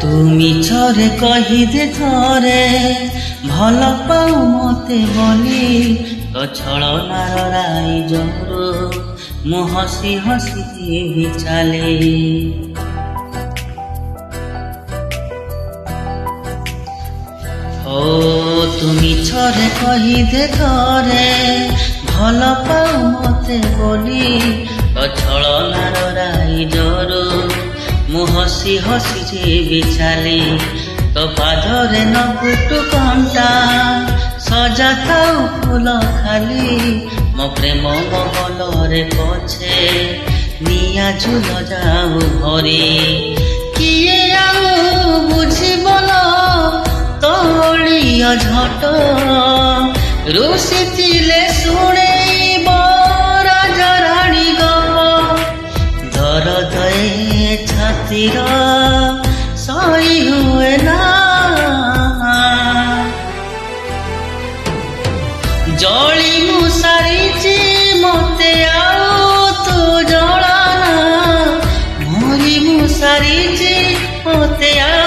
তুমি ছরে কহিদে থরে ভাল পাও মতে বলি তো ছলনার রাই জোর মু হসি হসি চালে ও তুমি ছরে কহিদে থরে ভাল পাও মতে বলি তো ছলনার রাই জোর মু হসি হসি ଯିବି ଚାଲି ତୋ ପାଦରେ ନକୁଟୁ କଣ୍ଟା ସଜା ଥାଉ ଫୁଲ ଖାଲି ମୋ ପ୍ରେମ ମହଲରେ ପଛେ ନିଆଁ ଝୁଲ ଯାଉ ଭରି କିଏ ଆଉ ବୁଝିବଲ ତୋଳିଅ ଝଟ ରୁଷିଥିଲେ ଶୁଣେଇବ ରାଜରାଣୀ ଗପ ଦରଦ ଛାତିର ସହି ହୁଏ ନା ଜଳି ମୁଁ ସାରିଛି ମତେ ଆଉ ତୁ ଜଳାନା ମରି ମୁଁ ସାରିଛି ମତେ ଆଉ